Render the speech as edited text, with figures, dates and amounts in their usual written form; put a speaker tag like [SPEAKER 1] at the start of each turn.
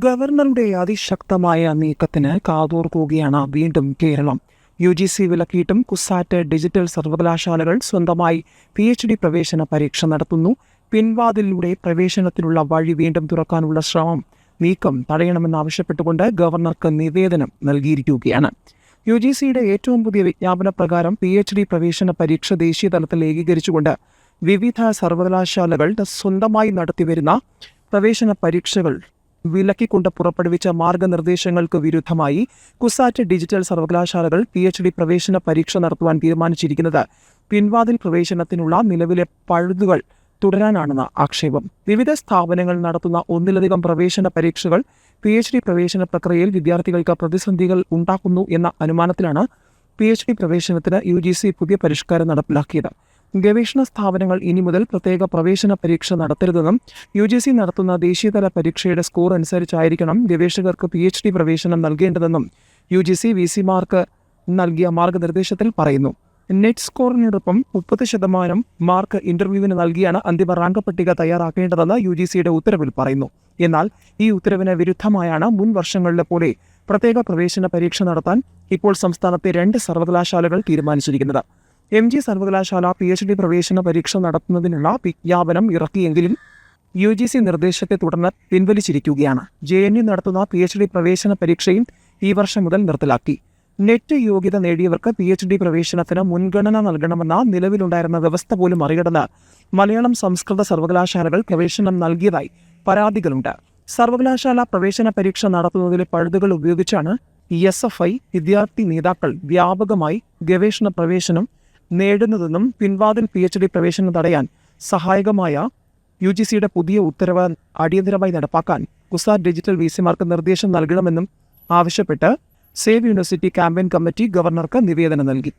[SPEAKER 1] ഗവർണറുടെ അതിശക്തമായ നീക്കത്തിന് കാതോർക്കുകയാണ് വീണ്ടും കേരളം. UGC വിലക്കിയിട്ടും കുസാറ്റ് ഡിജിറ്റൽ സർവകലാശാലകൾ സ്വന്തമായി PhD പ്രവേശന പരീക്ഷ നടത്തുന്നു. പിൻവാതിലൂടെ പ്രവേശനത്തിനുള്ള വഴി വീണ്ടും തുറക്കാനുള്ള നീക്കം തടയണമെന്നാവശ്യപ്പെട്ടുകൊണ്ട് ഗവർണർക്ക് നിവേദനം നൽകിയിരിക്കുകയാണ്. UGCയുടെ ഏറ്റവും പുതിയ വിജ്ഞാപന പ്രകാരം PhD പ്രവേശന പരീക്ഷ ദേശീയ തലത്തിൽ ഏകീകരിച്ചുകൊണ്ട് വിവിധ സർവകലാശാലകൾ സ്വന്തമായി നടത്തിവരുന്ന പ്രവേശന പരീക്ഷകൾ വിലക്കിക്കൊണ്ട് പുറപ്പെടുവിച്ച മാർഗനിർദ്ദേശങ്ങൾക്ക് വിരുദ്ധമായി കുസാറ്റ് ഡിജിറ്റൽ സർവകലാശാലകൾ PhD പ്രവേശന പരീക്ഷ നടത്തുവാൻ തീരുമാനിച്ചിരിക്കുന്നത് പിൻവാതിൽ പ്രവേശനത്തിനുള്ള നിലവിലെ പഴുതുകൾ തുടരാനാണെന്ന് ആക്ഷേപം. വിവിധ സ്ഥാപനങ്ങൾ നടത്തുന്ന ഒന്നിലധികം പ്രവേശന പരീക്ഷകൾ PhD പ്രവേശന പ്രക്രിയയിൽ വിദ്യാർത്ഥികൾക്ക് പ്രതിസന്ധികൾ ഉണ്ടാക്കുന്നു എന്ന അനുമാനത്തിലാണ് PhD പ്രവേശനത്തിന് UGC പുതിയ പരിഷ്കാരം നടപ്പിലാക്കിയത്. ഗവേഷണ സ്ഥാപനങ്ങൾ ഇനി മുതൽ പ്രത്യേക പ്രവേശന പരീക്ഷ നടത്തരുതെന്നും UGC നടത്തുന്ന ദേശീയതല പരീക്ഷയുടെ സ്കോർ അനുസരിച്ചായിരിക്കണം ഗവേഷകർക്ക് PhD പ്രവേശനം നൽകേണ്ടതെന്നും UGC VC-മാർക്ക് നൽകിയ മാർഗനിർദ്ദേശത്തിൽ പറയുന്നു. നെറ്റ് സ്കോറിനോടൊപ്പം 30% മാർക്ക് ഇന്റർവ്യൂവിന് നൽകിയാണ് അന്തിമ റാങ്ക് പട്ടിക തയ്യാറാക്കേണ്ടതെന്ന് UGCയുടെ ഉത്തരവിൽ പറയുന്നു. എന്നാൽ ഈ ഉത്തരവിന് വിരുദ്ധമായാണ് മുൻ വർഷങ്ങളിലെ പോലെ പ്രത്യേക പ്രവേശന പരീക്ഷ നടത്താൻ ഇപ്പോൾ സംസ്ഥാനത്തെ 2 സർവകലാശാലകൾ തീരുമാനിച്ചിരിക്കുന്നത്. MG സർവകലാശാല PhD പ്രവേശന പരീക്ഷ നടത്തുന്നതിനുള്ള വിജ്ഞാപനം ഇറക്കിയെങ്കിലും UGC നിർദ്ദേശത്തെ തുടർന്ന് പിൻവലിച്ചിരിക്കുകയാണ്. JNU നടത്തുന്ന PhD പ്രവേശന പരീക്ഷയും ഈ വർഷം മുതൽ നിർത്തലാക്കി. നെറ്റ് യോഗ്യത നേടിയവർക്ക് PhD പ്രവേശനത്തിന് മുൻഗണന നൽകണമെന്ന നിലവിലുണ്ടായിരുന്ന വ്യവസ്ഥ പോലും മറികടന്ന് മലയാളം സംസ്കൃത സർവകലാശാലകൾ പ്രവേശനം നൽകിയതായി പരാതികളുണ്ട്. സർവകലാശാല പ്രവേശന പരീക്ഷ നടത്തുന്നതിലെ പഴുതുകൾ ഉപയോഗിച്ചാണ് SFI വിദ്യാർത്ഥി നേതാക്കൾ വ്യാപകമായി ഗവേഷണ പ്രവേശനം നേടുന്നതെന്നും പിൻവാതിൽ PhD പ്രവേശനം തടയാൻ സഹായകമായ UGCയുടെ പുതിയ ഉത്തരവ് അടിയന്തരമായി നടപ്പാക്കാൻ കുസാറ്റ് ഡിജിറ്റൽ VC-മാർക്ക് നിർദ്ദേശം നൽകണമെന്നും ആവശ്യപ്പെട്ട് സേവ് യൂണിവേഴ്സിറ്റി ക്യാമ്പയിൻ കമ്മിറ്റി ഗവർണർക്ക് നിവേദനം നൽകി.